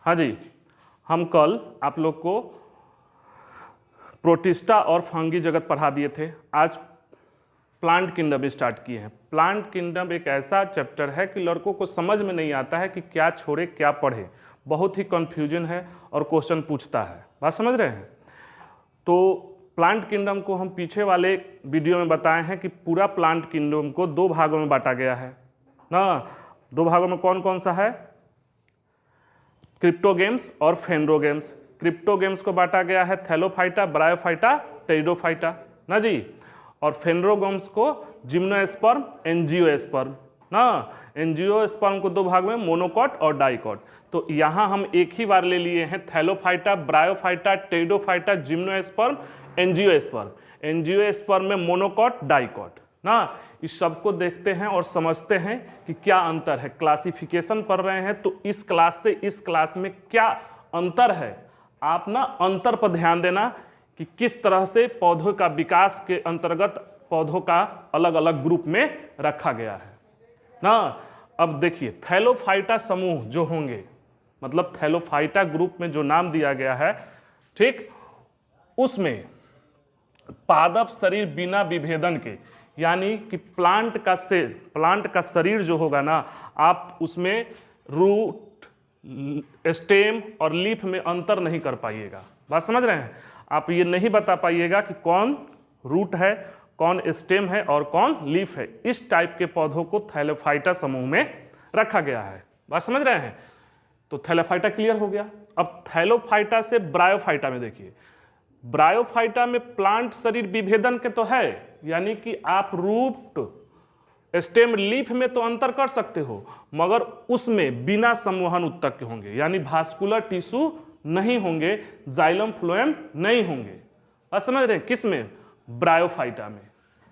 हाँ जी, हम कल आप लोग को प्रोटिस्टा और फंगी जगत पढ़ा दिए थे। आज प्लांट किंगडम स्टार्ट किए हैं। प्लांट किंगडम एक ऐसा चैप्टर है कि लड़कों को समझ में नहीं आता है कि क्या छोड़े क्या पढ़े, बहुत ही कन्फ्यूजन है और क्वेश्चन पूछता है। बात समझ रहे हैं? तो प्लांट किंगडम को हम पीछे वाले वीडियो में बताए हैं कि पूरा प्लांट किंगडम को दो भागों में बांटा गया है ना। दो भागों में कौन कौन सा है? क्रिप्टोगेम्स और फेनरोगेम्स। क्रिप्टोगेम्स को बांटा गया है थैलोफाइटा, ब्रायोफाइटा, टेरिडोफाइटा ना जी। और फेनरोगेम्स को जिम्नोस्पर्म, एंजियोस्पर्म ना। एंजियोस्पर्म को दो भाग में, मोनोकॉट और डाइकॉट। तो यहाँ हम एक ही बार ले लिए हैं Thallophyta, bryophyta, pteridophyta, gymnosperm, angiosperm. Angiosperm में मोनोकॉट, डाइकॉट ना। इस सब को देखते हैं और समझते हैं कि क्या अंतर है। क्लासिफिकेशन पढ़ रहे हैं तो इस क्लास से इस क्लास में क्या अंतर है, आप ना अंतर पर ध्यान देना कि किस तरह से पौधों का विकास के अंतर्गत पौधों का अलग अलग ग्रुप में रखा गया है ना। अब देखिए थैलोफाइटा समूह जो होंगे, मतलब थैलोफाइटा ग्रुप में जो नाम दिया गया है, ठीक, उसमें पादप शरीर बिना विभेदन के, यानी कि प्लांट का शरीर जो होगा ना, आप उसमें रूट, स्टेम और लीफ में अंतर नहीं कर पाइएगा। बात समझ रहे हैं? आप ये नहीं बता पाइएगा कि कौन रूट है, कौन स्टेम है और कौन लीफ है। इस टाइप के पौधों को थैलोफाइटा समूह में रखा गया है। बात समझ रहे हैं? तो थैलोफाइटा क्लियर हो गया। अब थैलोफाइटा से ब्रायोफाइटा में देखिए। ब्रायोफाइटा में प्लांट शरीर विभेदन के तो है, यानी कि आप रूट, स्टेम, लीफ में तो अंतर कर सकते हो, मगर उसमें बिना संवहन उत्तक के होंगे, यानी भास्कुलर टिश्यू नहीं होंगे, जाइलम फ्लोएम नहीं होंगे। अब समझ रहे हैं? किस में? ब्रायोफाइटा में।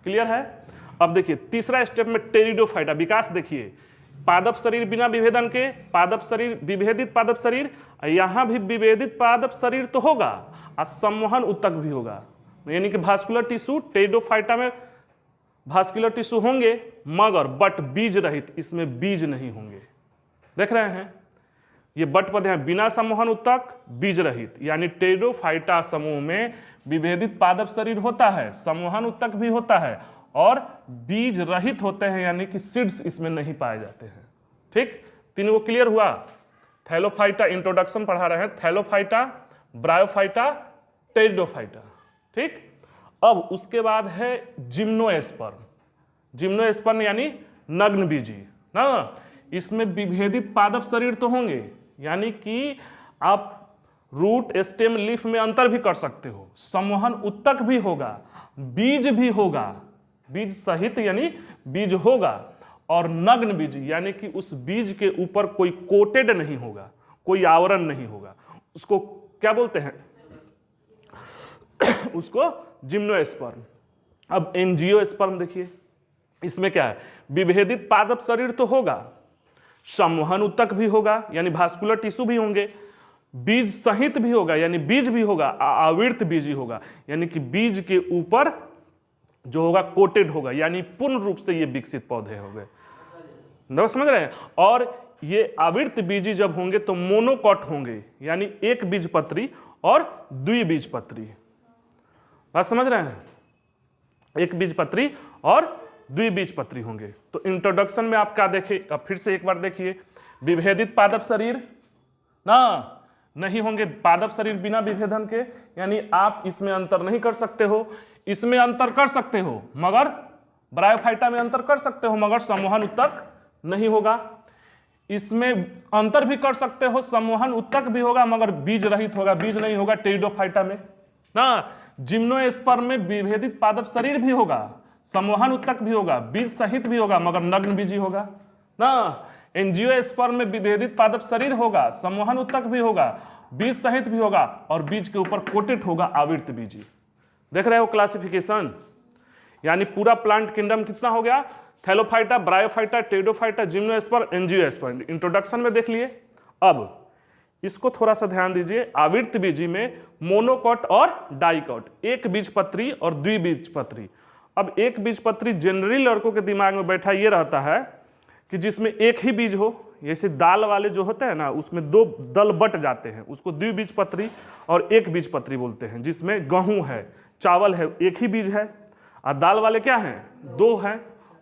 क्लियर है? अब देखिए तीसरा स्टेप में टेरिडोफाइटा। विकास देखिए, पादप शरीर बिना विभेदन के, पादप शरीर, विभेदित पादप शरीर, यहां भी विभेदित पादप शरीर तो होगा और संवहन उत्तक भी होगा, यानी कि भास्कुलर टिश्यू। टेरिडोफाइटा में भास्कुलर टिश्यू होंगे मगर बट बीज रहित, इसमें बीज नहीं होंगे। देख रहे हैं? ये बट पद है, बिना संवहन उत्तक, बीज रहित, यानी टेरिडोफाइटा समूह में विभेदित पादप शरीर होता है, संवहन उत्तक भी होता है और बीज रहित होते हैं, यानी कि सीड्स इसमें नहीं पाए जाते हैं। ठीक, तीनों को क्लियर हुआ? थैलोफाइटा इंट्रोडक्शन पढ़ा रहे हैं, थैलोफाइटा, ब्रायोफाइटा, टेरिडोफाइटा। ठीक, अब उसके बाद है जिम्नोस्पर्म। जिम्नोस्पर्म यानी नग्न बीजी ना। इसमें विभेदित पादप शरीर तो होंगे, यानी कि आप रूट, स्टेम, लीफ में अंतर भी कर सकते हो, संवहन उत्तक भी होगा, बीज भी होगा, बीज सहित यानी बीज होगा, और नग्न बीज यानी कि उस बीज के ऊपर कोई कोटेड नहीं होगा, कोई आवरण नहीं होगा। उसको क्या बोलते हैं? उसको जिम्नोस्पर्म। अब एंजियोस्पर्म देखिए, इसमें क्या है? विभेदित पादप शरीर तो होगा, संवहन उत्तक भी होगा, यानी भास्कुलर टिश्यू भी होंगे, बीज सहित भी होगा, यानी बीज भी होगा, आवृत बीज होगा, यानी कि बीज के ऊपर जो होगा कोटेड होगा, यानी पूर्ण रूप से ये विकसित पौधे हो गए। समझ रहे हैं? और ये आवृत बीजी जब होंगे तो मोनोकॉट होंगे, यानी एक बीजपत्री और द्विबीजपत्री। बात समझ रहे हैं? एक बीजपत्री और द्विबीजपत्री होंगे। तो इंट्रोडक्शन में आप क्या देखें? अब फिर से एक बार देखिए, विभेदित पादप शरीर ना नहीं होंगे, पादप शरीर बिना विभेदन के, यानी आप इसमें अंतर नहीं कर सकते हो। इसमें अंतर कर सकते हो मगर ब्रायोफाइटा में अंतर कर सकते हो, मगर संवहन उत्तक नहीं होगा। इसमें अंतर भी कर सकते हो, संवहन उत्तक भी होगा, मगर बीज रहित होगा, बीज नहीं होगा टेरिडोफाइटा में ना। जिम्नोस्पर्म में विभेदित पादप शरीर भी होगा, संवहन उत्तक भी होगा, बीज सहित भी होगा, मगर नग्न बीजी होगा ना। एंजियोस्पर्म में विभेदित पादप शरीर होगा, संवहन उत्तक भी होगा, बीज सहित भी होगा, और बीज के ऊपर कोटेड होगा, आवृत बीजी। देख रहे हो क्लासिफिकेशन? यानी पूरा प्लांट किंगडम कितना हो गया? Thallophyta, bryophyta, pteridophyta, gymnosperm, angiosperm. Introduction में देख लिए। अब इसको थोड़ा सा ध्यान दीजिए। आवृत बीजी में मोनोकॉट और डाइकॉट, एक बीजपत्री और द्विबीजपत्री। अब एक बीजपत्री जनरली लड़कों के दिमाग में बैठा ये रहता है कि जिसमें एक ही बीज हो, ऐसे दाल वाले जो होते हैं ना, उसमें दो दल बट जाते हैं, उसको द्विबीजपत्री और एक बीजपत्री बोलते हैं, जिसमें गेहूं है, चावल है, एक ही बीज है, और दाल वाले क्या हैं, दो हैं,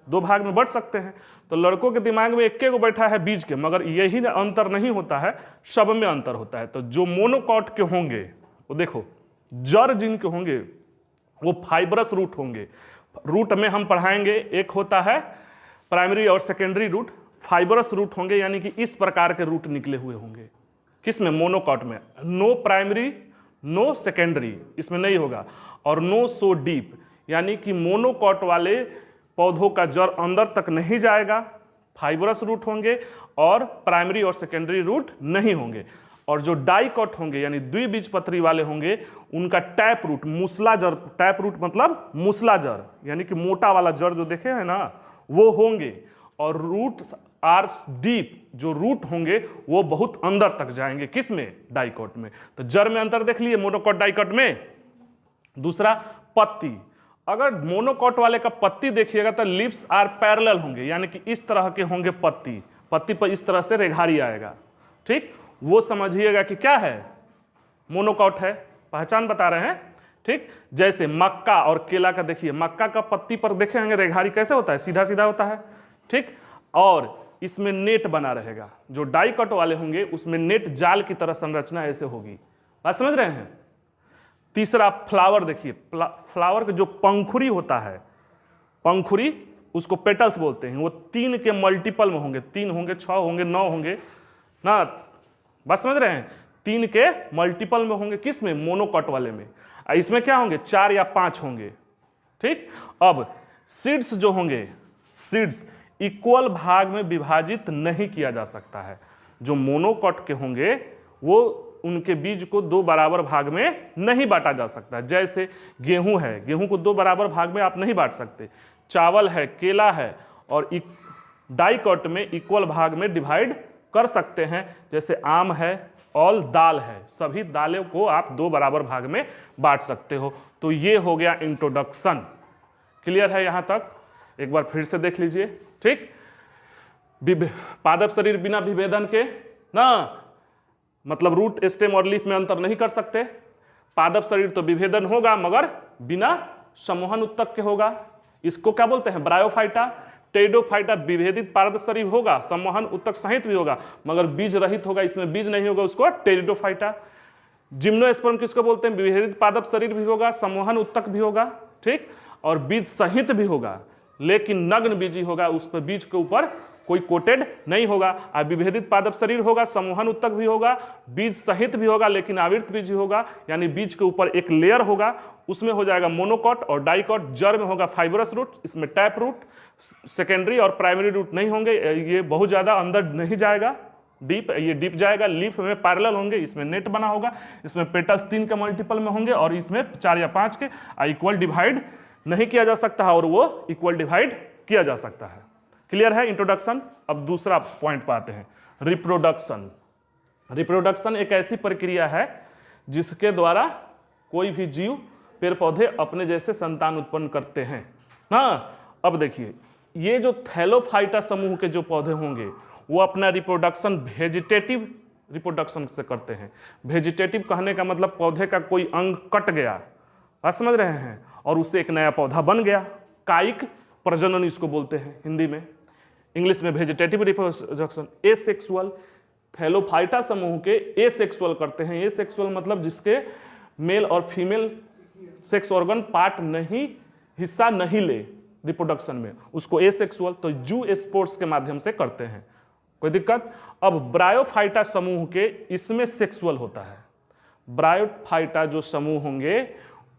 दो भाग में बट सकते हैं। तो लड़कों के दिमाग में एक को बैठा है बीज के, मगर यही अंतर नहीं होता है, सब में अंतर होता है। तो जो मोनोकॉट के होंगे वो देखो, जड़ जिनके होंगे वो फाइबरस रूट होंगे। रूट में हम पढ़ाएंगे, एक होता है प्राइमरी और सेकेंडरी रूट, फाइबरस रूट होंगे, यानी कि इस प्रकार के रूट निकले हुए होंगे। किसमें, मोनोकॉट में। नो प्राइमरी नो सेकेंडरी इसमें नहीं होगा, और नो सो डीप, यानी कि मोनोकॉट वाले पौधों का जड़ अंदर तक नहीं जाएगा, फाइबरस रूट होंगे, और प्राइमरी और सेकेंडरी रूट नहीं होंगे। और जो डाइकॉट होंगे यानी द्विबीजपत्री वाले होंगे, उनका टैप रूट, मूसला जड़, टैप रूट मतलब मूसला जड़, यानी कि मोटा वाला जड़ जो देखे हैं ना, वो होंगे। और रूट आर डीप, जो रूट होंगे वो बहुत अंदर तक जाएंगे। किस में, डाइकॉट में। तो जड़ में अंतर देख लिए मोनोकॉट डाइकॉट में। दूसरा, पत्ती। अगर मोनोकॉट वाले का पत्ती देखिएगा तो लिप्स आर पैरेलल होंगे, यानी कि इस तरह के होंगे पत्ती, पत्ती पर इस तरह से रेघारी आएगा, ठीक, वो समझिएगा कि क्या है, मोनोकॉट है, पहचान बता रहे हैं, ठीक। जैसे मक्का और केला का देखिए, मक्का का पत्ती पर देखे होंगे रेघारी कैसे होता है, सीधा सीधा होता है, ठीक, और इसमें नेट बना रहेगा। जो डाइकॉट वाले होंगे उसमें नेट जाल की तरह संरचना ऐसे होगी, बात समझ रहे हैं। तीसरा, फ्लावर देखिए, फ्लावर का जो पंखुड़ी होता है, पंखुड़ी उसको पेटल्स बोलते हैं, वो 3 के मल्टीपल में होंगे, 3 होंगे, 6 होंगे, 9 होंगे ना, बात समझ रहे हैं, 3 के मल्टीपल में होंगे। किस में, मोनोकॉट वाले में। इसमें क्या होंगे, 4 या 5 होंगे, ठीक। अब सीड्स जो होंगे, सीड्स इक्वल भाग में विभाजित नहीं किया जा सकता है। जो मोनोकॉट के होंगे वो उनके बीज को 2 बराबर भाग में नहीं बांटा जा सकता। जैसे गेहूं है, गेहूं को 2 बराबर भाग में आप नहीं बांट सकते। चावल है, केला है, और डाइकॉट में इक्वल भाग में डिवाइड कर सकते हैं। जैसे आम है और दाल है, सभी दालों को आप 2 बराबर भाग में बांट सकते हो। तो ये हो गया इंट्रोडक्शन। क्लियर है यहाँ तक? एक बार फिर से देख लीजिए, ठीक। पादप शरीर बिना विभेदन के ना, मतलब रूट, स्टेम और लीफ में अंतर नहीं कर सकते। पादप शरीर तो विभेदन होगा मगर बिना समूहन उत्तक के होगा, इसको क्या बोलते हैं, ब्रायोफाइटा। टेरिडोफाइटा विभेदित पादप शरीर होगा, संवहन उत्तक सहित भी होगा, मगर बीज रहित होगा, इसमें बीज नहीं होगा, उसको टेरिडोफाइटा। जिम्नोस्पर्म किसको बोलते हैं, विभेदित पादप शरीर भी होगा, संवहन उत्तक भी होगा, ठीक, और बीज सहित भी होगा, लेकिन नग्न बीजी होगा, उस पर बीज के ऊपर कोई कोटेड नहीं होगा। और विभेदित पादप शरीर होगा, संवहन उत्तक भी होगा, बीज सहित भी होगा, लेकिन आवृत बीज होगा, यानी बीज के ऊपर एक लेयर होगा, उसमें हो जाएगा मोनोकॉट और डाइकॉट। जड़ में होगा फाइबरस रूट, इसमें टैप रूट, सेकेंडरी और प्राइमरी रूट नहीं होंगे, ये बहुत ज़्यादा अंदर नहीं जाएगा, डीप, ये डीप जाएगा। लीफ में पैरेलल होंगे, इसमें नेट बना होगा, इसमें पेटल्स 3 के मल्टीपल में होंगे, और इसमें 4 या 5 के। इक्वल डिवाइड नहीं किया जा सकता है, और वो इक्वल डिवाइड किया जा सकता है। क्लियर है इंट्रोडक्शन? अब दूसरा पॉइंट पर आते हैं, रिप्रोडक्शन। रिप्रोडक्शन एक ऐसी प्रक्रिया है जिसके द्वारा कोई भी जीव, पेड़ पौधे अपने जैसे संतान उत्पन्न करते हैं ना। अब देखिए, ये जो थैलोफाइटा समूह के जो पौधे होंगे वो अपना रिप्रोडक्शन वेजिटेटिव रिप्रोडक्शन से करते हैं। वेजिटेटिव कहने का मतलब पौधे का कोई अंग कट गया, आप समझ रहे हैं, और उससे एक नया पौधा बन गया। कायिक प्रजनन इसको बोलते हैं हिंदी में, इंग्लिश में वेजिटेटिव रिप्रोडक्शन। एसेक्सुअल, थैलोफाइटा समूह के एसेक्सुअल करते हैं। एसेक्सुअल मतलब जिसके मेल और फीमेल सेक्स ऑर्गन पार्ट नहीं, हिस्सा नहीं ले रिप्रोडक्शन में, उसको एसेक्सुअल। तो जू स्पोर्ट्स के माध्यम से करते हैं, कोई दिक्कत? अब ब्रायोफाइटा समूह के इसमें सेक्सुअल होता है। ब्रायोफाइटा जो समूह होंगे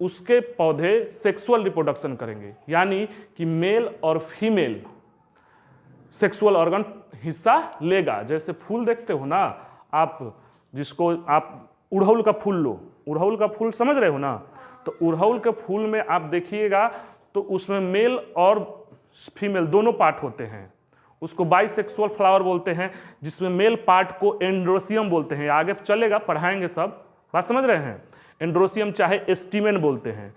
उसके पौधे सेक्सुअल रिप्रोडक्शन करेंगे, यानी कि मेल और फीमेल सेक्सुअल ऑर्गन हिस्सा लेगा। जैसे फूल देखते हो ना आप, जिसको आप उड़हुल का फूल लो, उड़हुल का फूल समझ रहे हो ना, तो उड़हुल के फूल में आप देखिएगा तो उसमें मेल और फीमेल दोनों पार्ट होते हैं, उसको बाइसेक्सुअल फ्लावर बोलते हैं, जिसमें मेल पार्ट को एंड्रोसियम बोलते हैं। आगे चलेगा, पढ़ाएंगे सब, बात समझ रहे हैं। एंड्रोसियम चाहे एस्टिमेन बोलते हैं।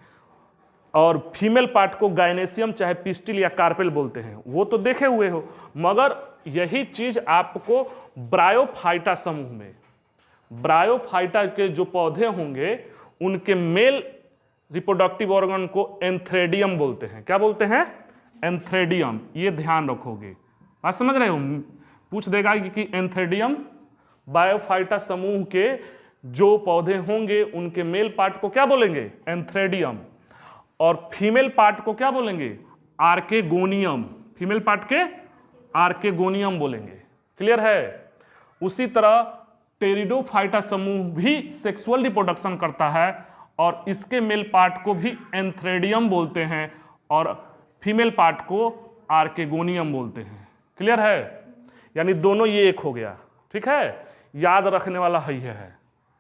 और फीमेल पार्ट को गायनेसियम चाहे पिस्टिल या कार्पेल बोलते हैं, वो तो देखे हुए हो। मगर यही चीज आपको ब्रायोफाइटा समूह में, ब्रायोफाइटा के जो पौधे होंगे उनके मेल रिप्रोडक्टिव ऑर्गन को एंथ्रेडियम बोलते हैं। क्या बोलते हैं? एंथ्रेडियम। ये ध्यान रखोगे, बात समझ रहे हो? पूछ देगा कि एंथ्रेडियम ब्रायोफाइटा समूह के जो पौधे होंगे उनके मेल पार्ट को क्या बोलेंगे? एंथ्रेडियम। और फीमेल पार्ट को क्या बोलेंगे? आर्केगोनियम। फीमेल पार्ट के आर्केगोनियम बोलेंगे। क्लियर है? उसी तरह टेरिडोफाइटा समूह भी सेक्सुअल रिप्रोडक्शन करता है और इसके मेल पार्ट को भी एंथ्रेडियम बोलते हैं और फीमेल पार्ट को आर्केगोनियम बोलते हैं। क्लियर है? यानी दोनों ये एक हो गया। ठीक है, याद रखने वाला है।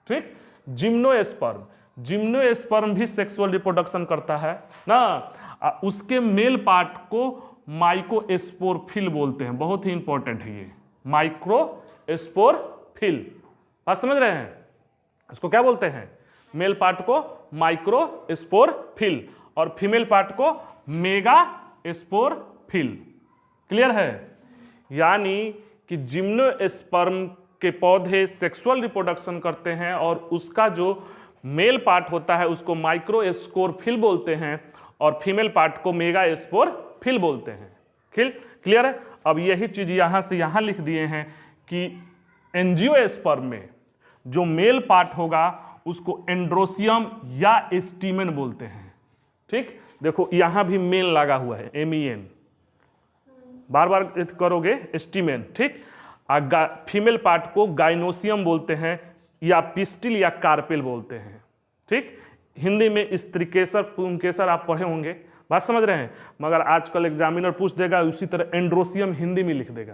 ठीक। जिम्नोस्पर्म, जिम्नोस्पर्म भी सेक्सुअल रिप्रोडक्शन करता है ना। उसके मेल पार्ट को माइक्रोस्पोरफिल बोलते हैं। बहुत ही इंपॉर्टेंट है ये, माइक्रोस्पोरफिल। बात समझ रहे हैं? इसको क्या बोलते हैं? मेल पार्ट को माइक्रोस्पोरफिल और फीमेल पार्ट को मेगास्पोरफिल। क्लियर है? यानी कि जिम्नोस्पर्म के पौधे सेक्सुअल रिप्रोडक्शन करते हैं और उसका जो मेल पार्ट होता है उसको माइक्रोस्पोरफिल बोलते हैं और फीमेल पार्ट को मेगास्पोरफिल बोलते हैं। क्लियर है? अब यही चीज यहां से यहां लिख दिए हैं कि एंजियोस्पर्म में जो मेल पार्ट होगा उसको एंड्रोसियम या स्टीमेन बोलते हैं। ठीक, देखो यहां भी मेन लगा हुआ है, MEN, बार बार करोगे, स्टीमेन। ठीक, फीमेल पार्ट को गाइनोसियम बोलते हैं या पिस्टिल या कार्पेल बोलते हैं। ठीक, हिंदी में स्त्रीकेसर पुंकेसर आप पढ़े होंगे, बात समझ रहे हैं। मगर आजकल एग्जामिनर पूछ देगा उसी तरह एंड्रोसियम हिंदी में लिख देगा,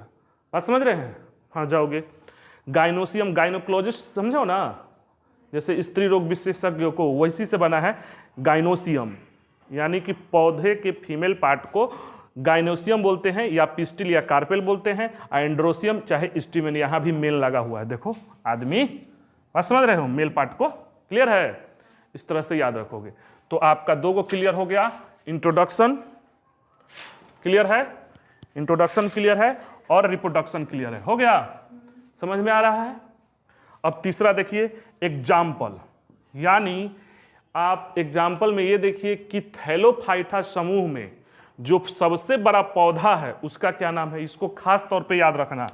बात समझ रहे हैं। हाँ जाओगे, गाइनोसियम गाइनोकोलॉजिस्ट समझो ना, जैसे स्त्री रोग विशेषज्ञों को वैसी से बना है गाइनोसियम, यानी कि पौधे के फीमेल पार्ट को गाइनोसियम बोलते हैं या पिस्टिल या कार्पेल बोलते हैं, एंड्रोसियम चाहे स्टीमेन। यहाँ भी मेल लगा हुआ है, देखो आदमी, बात समझ रहे हो, मेल पार्ट को। क्लियर है? इस तरह से याद रखोगे तो आपका 2 गो क्लियर हो गया। इंट्रोडक्शन क्लियर है, इंट्रोडक्शन क्लियर है और रिप्रोडक्शन क्लियर है, हो गया, समझ में आ रहा है। अब तीसरा देखिए, एग्जाम्पल। यानी आप एग्जाम्पल में ये देखिए कि थैलोफाइटा समूह में जो सबसे बड़ा पौधा है उसका क्या नाम है, इसको खास तौर पे याद रखना।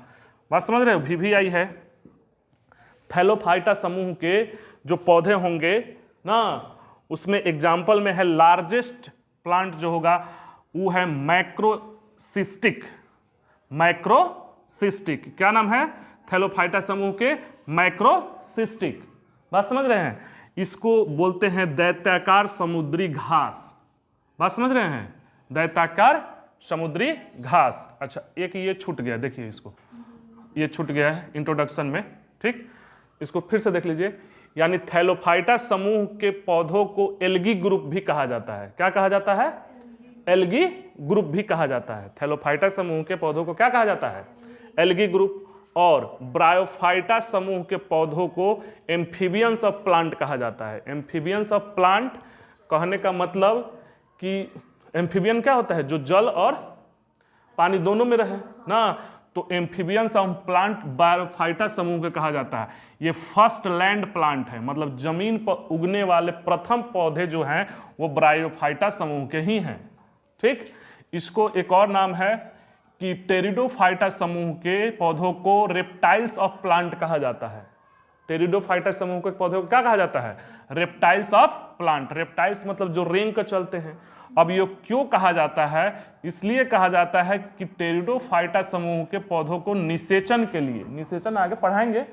बात समझ रहे हो? VVI है। थैलोफाइटा समूह के जो पौधे होंगे ना, उसमें एग्जाम्पल में है लार्जेस्ट प्लांट जो होगा वो है मैक्रोसिस्टिक। मैक्रोसिस्टिक क्या नाम है? थैलोफाइटा समूह के मैक्रोसिस्टिक। बात समझ रहे हैं? इसको बोलते हैं दैत्याकार समुद्री घास। बात समझ रहे हैं? दैत्याकार समुद्री घास। अच्छा, एक ये छूट गया, देखिए इसको, ये छूट गया है इंट्रोडक्शन में। ठीक, इसको फिर से देख लीजिए। यानी थैलोफाइटा समूह के पौधों को एल्गी ग्रुप भी कहा जाता है। क्या कहा जाता है? एल्गी ग्रुप भी कहा जाता है। थैलोफाइटा समूह के पौधों को क्या कहा जाता है? Algae group. और ब्रायोफाइटा समूह के पौधों को एम्फीबियंस ऑफ प्लांट कहा जाता है। एम्फीबियंस ऑफ प्लांट कहने का मतलब कि एम्फीबियन क्या होता है? जो जल और पानी दोनों में रहे ना। तो एम्फीबियंस ऑफ प्लांट ब्रायोफाइटा समूह के कहा जाता है। ये फर्स्ट लैंड प्लांट है, मतलब जमीन पर उगने वाले प्रथम पौधे जो हैं वो ब्रायोफाइटा समूह के ही हैं। ठीक, इसको एक और नाम है कि टेरिडोफाइटा समूह के पौधों को रेप्टाइल्स ऑफ प्लांट कहा जाता है। टेरिडोफाइटा समूह के पौधों को क्या कहा जाता है? Reptiles of plant. रेप्टाइल्स मतलब जो रेंग कर चलते हैं। अब ये क्यों कहा जाता है? इसलिए कहा जाता है कि टेरिडोफाइटा समूह के पौधों को निषेचन के लिए, निषेचन आगे पढ़ाएंगे,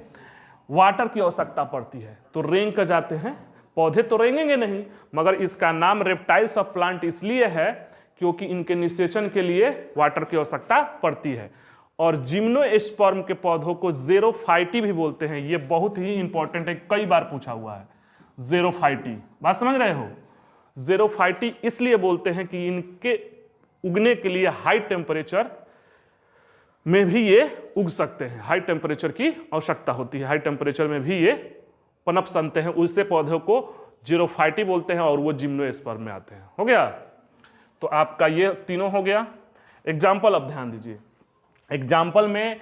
वाटर की आवश्यकता पड़ती है, तो रेंग कर जाते हैं। पौधे तो रेंगेंगे नहीं, मगर इसका नाम रेप्टाइल्स ऑफ प्लांट इसलिए है क्योंकि इनके निषेचन के लिए वाटर की आवश्यकता पड़ती है। और जिम्नोस्पर्म के पौधों को ज़ेरोफाइटी भी बोलते हैं। ये बहुत ही इंपॉर्टेंट है, कई बार पूछा हुआ है। ज़ेरोफाइटी, बात समझ रहे हो? ज़ेरोफाइटी इसलिए बोलते हैं कि इनके उगने के लिए हाई टेम्परेचर में भी ये उग सकते हैं। हाई टेम्परेचर की आवश्यकता होती है, हाई टेम्परेचर में भी ये पनप सकते हैं। उससे पौधों को जीरोफाइटी बोलते हैं और वो जिम्नोस्पर्म में आते हैं। हो गया, तो आपका ये तीनों हो गया। एग्जाम्पल अब ध्यान दीजिए, एग्जाम्पल में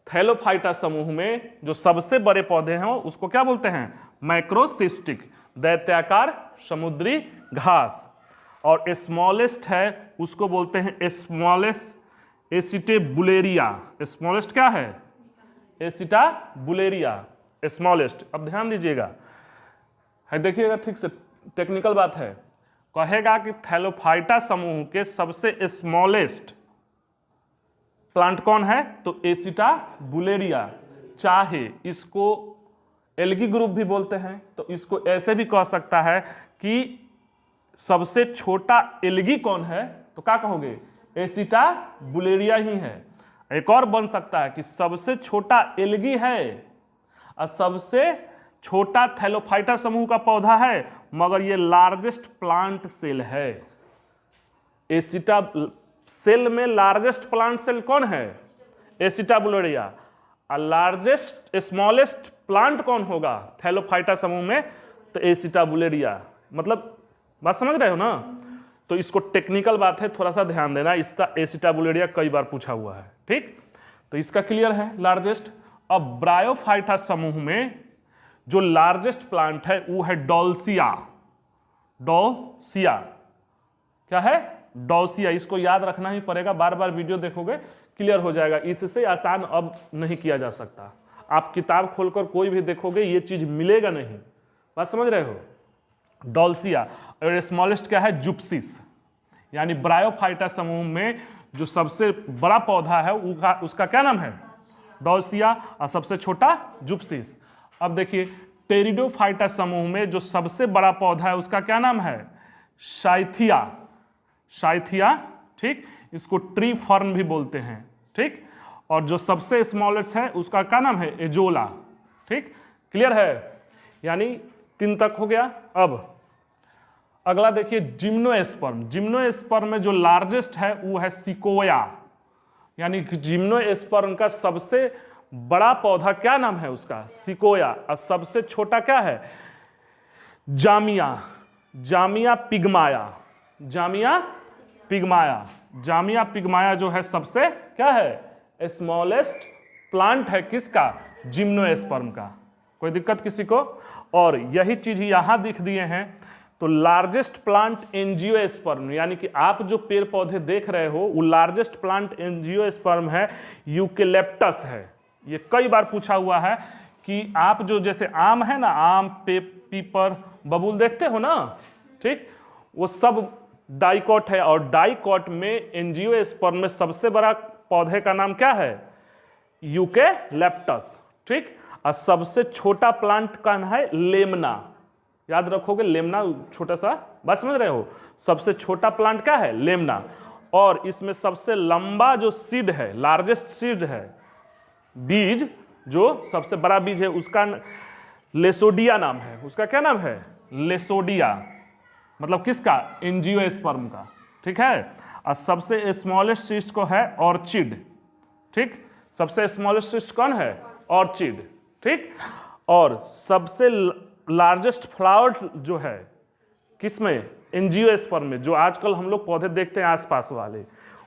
थैलोफाइटा समूह में जो सबसे बड़े पौधे हैं उसको क्या बोलते हैं? मैक्रोसिस्टिक, दैत्याकार समुद्री घास। और स्मॉलेस्ट है उसको बोलते हैं स्मॉलेस्ट एसिटेबुलेरिया। स्मॉलेस्ट क्या है? एसिटाबुलेरिया, स्मॉलेस्ट। अब ध्यान दीजिएगा, है देखिएगा ठीक से, टेक्निकल बात है। कहेगा कि थैलोफाइटा समूह के सबसे स्मॉलेस्ट प्लांट कौन है? तो एसिटाबुलेरिया। चाहे इसको एल्गी ग्रुप भी बोलते हैं, तो इसको ऐसे भी कह सकता है कि सबसे छोटा एल्गी कौन है? तो क्या कहोगे? एसिटाबुलेरिया ही है। एक और बन सकता है कि सबसे छोटा एल्गी है और सबसे छोटा थैलोफाइटा समूह का पौधा है, मगर ये लार्जेस्ट प्लांट सेल है। एसिटा सेल में लार्जेस्ट प्लांट सेल कौन है? एसिटाबुलेरिया। और लार्जेस्ट स्मॉलेस्ट प्लांट कौन होगा थैलोफाइटा समूह में? तो एसिटाबुलेरिया। मतलब बात समझ रहे हो ना? तो इसको टेक्निकल बात है, थोड़ा सा ध्यान देना। इसका एसिटाबुलेरिया कई बार पूछा हुआ है, ठीक? तो इसका क्लियर है, लार्जेस्ट। अब ब्रायोफाइटा समूह में जो लार्जेस्ट प्लांट है वो है डॉल्सिया। डॉल्सिया क्या है? डॉल्सिया। इसको याद रखना ही पड़ेगा, बार बार वीडियो देखोगे क्लियर हो जाएगा। इससे आसान अब नहीं किया जा सकता। आप किताब खोलकर कोई भी देखोगे ये चीज मिलेगा नहीं। बात समझ रहे हो? डॉल्सिया। और स्मॉलेस्ट क्या है? जुप्सिस। यानी ब्रायोफाइटा समूह में जो सबसे बड़ा पौधा है उसका क्या नाम है? डॉल्सिया। और सबसे छोटा जुप्सिस। अब देखिए टेरिडोफाइटा समूह में जो सबसे बड़ा पौधा है उसका क्या नाम है? साइथिया। साइथिया, ठीक? इसको ट्री फर्न भी बोलते हैं, ठीक? और जो सबसे स्मॉलेस्ट है उसका क्या नाम है? एजोला, ठीक? क्लियर है? यानी 3 तक हो गया। अब अगला देखिए जिम्नोस्पर्म। जिम्नोस्पर्म में जो लार्जेस्ट है वो है सिकोया। यानी कि जिम्नोस्पर्म का सबसे बड़ा पौधा क्या नाम है उसका? सिकोया। और सबसे छोटा क्या है? जामिया। जामिया पिग्माया। जामिया पिग्माया। जामिया पिग्माया जो है सबसे क्या है? स्मॉलेस्ट प्लांट है किसका? जिम्नोस्पर्म का। कोई दिक्कत किसी को? और यही चीज यहां दिख दिए हैं। तो लार्जेस्ट प्लांट एंजियोस्पर्म, यानी कि आप जो पेड़ पौधे देख रहे हो वो लार्जेस्ट प्लांट एंजियोस्पर्म है, यूकेलिप्टस है। ये कई बार पूछा हुआ है कि आप जो जैसे आम है ना, आम पीपर बबूल देखते हो ना, ठीक? वो सब डाइकॉट है। और डाइकॉट में एंजियोस्पर्म में सबसे बड़ा पौधे का नाम क्या है? यूकेलिप्टस, ठीक? और सबसे छोटा प्लांट का नाम है लेमना। याद रखोगे, लेमना छोटा सा। बस समझ रहे हो? सबसे छोटा प्लांट क्या है? लेमना। और इसमें सबसे लंबा जो सीड है, लार्जेस्ट सीड है, बीज जो सबसे बड़ा बीज है उसका लेसोडिया नाम है। उसका क्या नाम है? लेसोडिया। मतलब किसका? एंजियोस्पर्म का, ठीक है? और सबसे स्मॉलेस्ट सिस्ट को है ऑर्चिड, ठीक? सबसे स्मॉलेस्ट सिस्ट कौन है? ऑर्चिड, ठीक? और सबसे लार्जेस्ट फ्लावर जो है किसमें? एंजियोस्पर्म में। जो आजकल हम लोग पौधे देखते हैं आसपास वाले,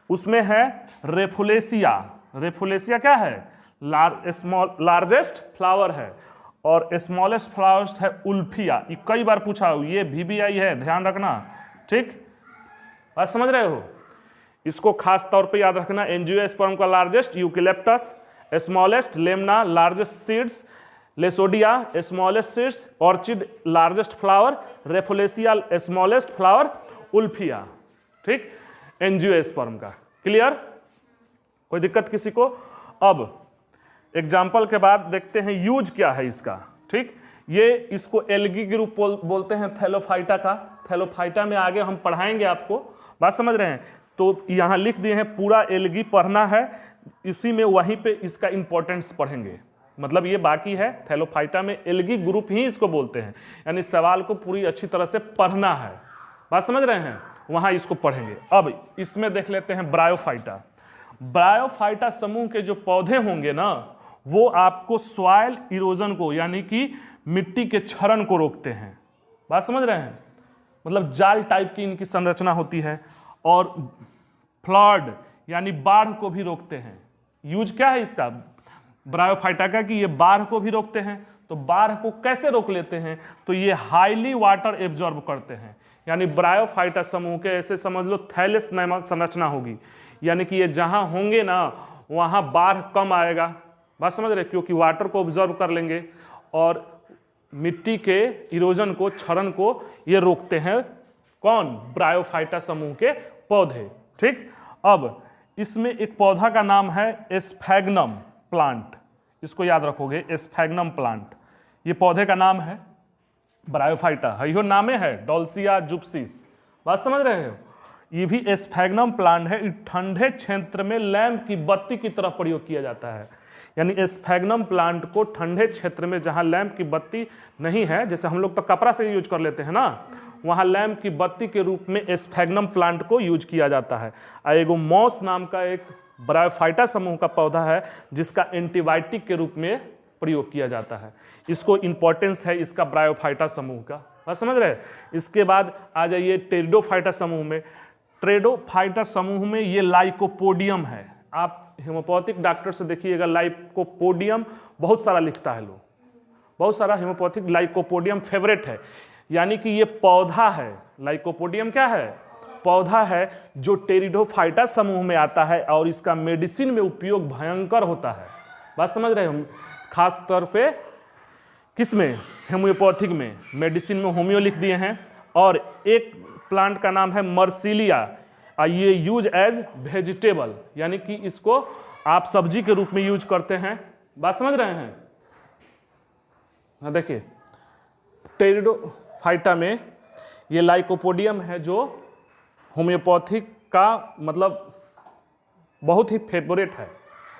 उसमें है रेफुलेसिया। रेफुलेसिया क्या है? लार्जेस्ट फ्लावर है। और स्मॉलेस्ट फ्लावर्स है उल्फिया। ये कई बार पूछा, ये VBI है, ध्यान रखना, ठीक? बात समझ रहे हो? इसको खास तौर पे याद रखना। एंजियोस्पर्म का largest eucalyptus, smallest lemna, largest seeds लेसोडिया, smallest seeds orchid, largest flower rafflesia, smallest flower wolffia, ठीक? एंजियोस्पर्म का। क्लियर? कोई दिक्कत किसी को? अब एग्जाम्पल के बाद देखते हैं यूज क्या है इसका, ठीक? ये इसको एल्गी ग्रुप बोलते हैं थैलोफाइटा का। थैलोफाइटा में आगे हम पढ़ाएंगे आपको। बात समझ रहे हैं? तो यहाँ लिख दिए हैं, पूरा एल्गी पढ़ना है, इसी में वहीं पे इसका इंपॉर्टेंस पढ़ेंगे। मतलब ये बाकी है, थैलोफाइटा में एल्गी ग्रुप ही इसको बोलते हैं। यानी सवाल को पूरी अच्छी तरह से पढ़ना है। बात समझ रहे हैं? वहाँ इसको पढ़ेंगे। अब इसमें देख लेते हैं ब्रायोफाइटा। ब्रायोफाइटा समूह के जो पौधे होंगे ना, वो आपको सॉइल इरोजन को, यानी कि मिट्टी के क्षरण को रोकते हैं। बात समझ रहे हैं, मतलब जाल टाइप की इनकी संरचना होती है। और फ्लड यानी बाढ़ को भी रोकते हैं। यूज क्या है इसका ब्रायोफाइटा का कि ये बाढ़ को भी रोकते हैं। तो बाढ़ को कैसे रोक लेते हैं, तो ये हाईली वाटर एब्जॉर्ब करते हैं। यानी ब्रायोफाइटा समूह के ऐसे समझ लो थैलेस संरचना होगी, यानी कि ये जहां होंगे ना वहां बाढ़ कम आएगा। बात समझ रहे, क्योंकि वाटर को ऑब्जर्व कर लेंगे और मिट्टी के इरोजन को, क्षरण को ये रोकते हैं। कौन? ब्रायोफाइटा समूह के पौधे। ठीक, अब इसमें एक पौधा का नाम है स्फैग्नम प्लांट, इसको याद रखोगे, स्फैग्नम प्लांट, ये पौधे का नाम है ब्रायोफाइटा, यो नामे है डोल्सिया जुप्सिस। बात समझ रहे हो, ये भी स्फैग्नम प्लांट है। ठंडे क्षेत्र में लैंप की बत्ती की तरह प्रयोग किया जाता है। यानी स्फैग्नम प्लांट को ठंडे क्षेत्र में जहां लैंप की बत्ती नहीं है, जैसे हम लोग तो कपड़ा से यूज कर लेते हैं ना, वहां लैंप की बत्ती के रूप में स्फैग्नम प्लांट को यूज किया जाता है। एगो मॉस नाम का एक ब्रायोफाइटा समूह का पौधा है जिसका एंटीबायोटिक के रूप में प्रयोग किया जाता है। इसको इंपॉर्टेंस है इसका ब्रायोफाइटा समूह का। बात समझ रहे हैं। इसके बाद आ जाइए टेरिडोफाइटा समूह में। टेरिडोफाइटा समूह में ये लाइकोपोडियम है। आप हेमोपैथिक डॉक्टर से देखिएगा, लाइकोपोडियम बहुत सारा लिखता है लोग, बहुत सारा हेमोपैथिक लाइकोपोडियम फेवरेट है। यानी कि ये पौधा है, लाइकोपोडियम क्या है? पौधा है जो टेरिडोफाइटा समूह में आता है और इसका मेडिसिन में उपयोग भयंकर होता है। बात समझ रहे हो, खास तौर पे किसमें? होम्योपैथिक में, मेडिसिन में होम्यो लिख दिए हैं। और एक प्लांट का नाम है मर्सिलिया, ये यूज एज वेजिटेबल, यानी कि इसको आप सब्जी के रूप में यूज करते हैं। बात समझ रहे हैं। देखिए टेरिडोफाइटा में ये लाइकोपोडियम है जो होम्योपैथिक का मतलब बहुत ही फेवरेट है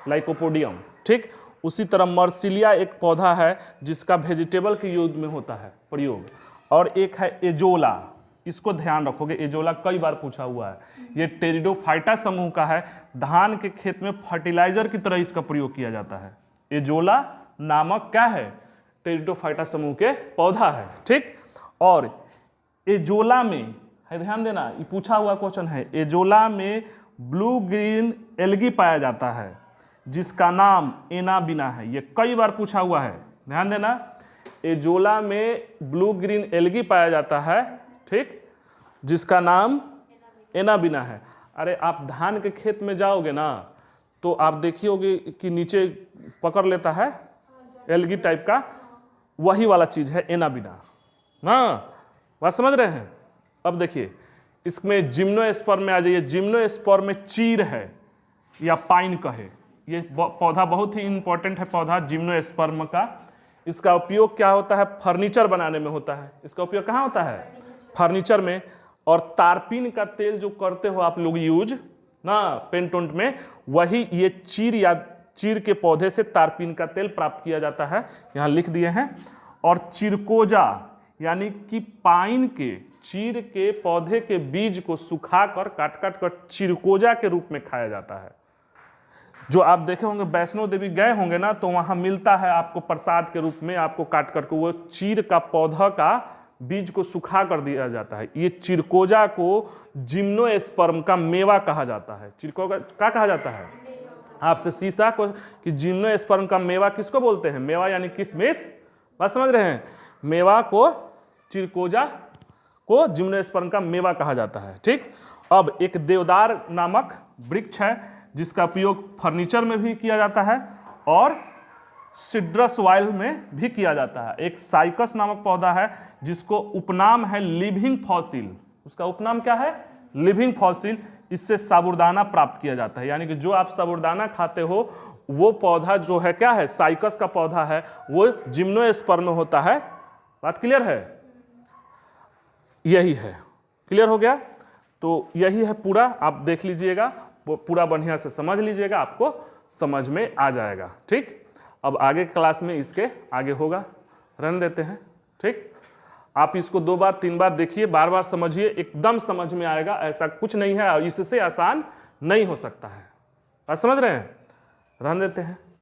लाइकोपोडियम। ठीक, उसी तरह मर्सिलिया एक पौधा है जिसका वेजिटेबल के यूज में होता है प्रयोग। और एक है एजोला, इसको ध्यान रखोगे, एजोला कई बार पूछा हुआ है। ये टेरिडोफाइटा समूह का है, धान के खेत में फर्टिलाइजर की तरह इसका प्रयोग किया जाता है। एजोला नामक क्या है? टेरिडोफाइटा समूह के पौधा है। ठीक, और एजोला में है, ध्यान देना, ये पूछा हुआ क्वेश्चन है। एजोला में ब्लू ग्रीन एल्गी पाया जाता है जिसका नाम एनाबिना है। ये कई बार पूछा हुआ है, ध्यान देना। एजोला में ब्लू ग्रीन एल्गी पाया जाता है, ठीक, जिसका नाम एनाबिना है। अरे आप धान के खेत में जाओगे ना तो आप देखियोगे कि नीचे पकड़ लेता है एल्गी टाइप का, वही वाला चीज है एनाबिना। हाँ, बात समझ रहे हैं। अब देखिए इसमें जिम्नोस्पर्म में आ जाइए। जिम्नोस्पर्म में चीर है या पाइन कहे, ये पौधा बहुत ही इंपॉर्टेंट है पौधा जिम्नोस्पर्म का। इसका उपयोग क्या होता है? फर्नीचर बनाने में होता है। इसका उपयोग कहाँ होता है? फर्नीचर में। और तारपीन का तेल जो करते हो आप लोग यूज ना पेंट उंट में, वही ये चीर या चीर के पौधे से तारपीन का तेल प्राप्त किया जाता है, यहाँ लिख दिए हैं। और चिरकोजा यानी कि पाइन के चीर के पौधे के बीज को सुखाकर काट काट कर चिरकोजा के रूप में खाया जाता है। जो आप देखे होंगे वैष्णो देवी गए होंगे ना तो वहां मिलता है आपको प्रसाद के रूप में, आपको काट करके वो चीर का पौधा का बीज को सुखा कर दिया जाता है। ये चिरकोजा को जिम्नोस्पर्म का मेवा कहा जाता है। चिरकोजा क्या कहा जाता है? आपसे सीधा को कि जिम्नोस्पर्म का मेवा किसको बोलते हैं? मेवा यानी किशमिश। बात समझ रहे हैं। मेवा को चिरकोजा को जिम्नोस्पर्म का मेवा कहा जाता है। ठीक, अब एक देवदार नामक वृक्ष है जिसका उपयोग फर्नीचर में भी किया जाता है और सिट्रस ऑयल में भी किया जाता है। एक साइकस नामक पौधा है जिसको उपनाम है लिविंग फॉसिल। उसका उपनाम क्या है? Living fossil. इससे साबूदाना प्राप्त किया जाता है। यानी कि जो आप साबूदाना खाते हो वो पौधा जो है क्या है? साइकस का पौधा है, वो जिम्नोस्पर्म में होता है। बात क्लियर है? यही है। क्लियर हो गया? तो यही है पूरा, आप देख लीजिएगा, वो पूरा बढ़िया से समझ लीजिएगा, आपको समझ में आ जाएगा। ठीक, अब आगे क्लास में इसके आगे होगा, रहने देते हैं। ठीक, आप इसको 2 बार 3 बार देखिए, बार बार समझिए, एकदम समझ में आएगा। ऐसा कुछ नहीं है, इससे आसान नहीं हो सकता है। आप समझ रहे हैं? रहने देते हैं।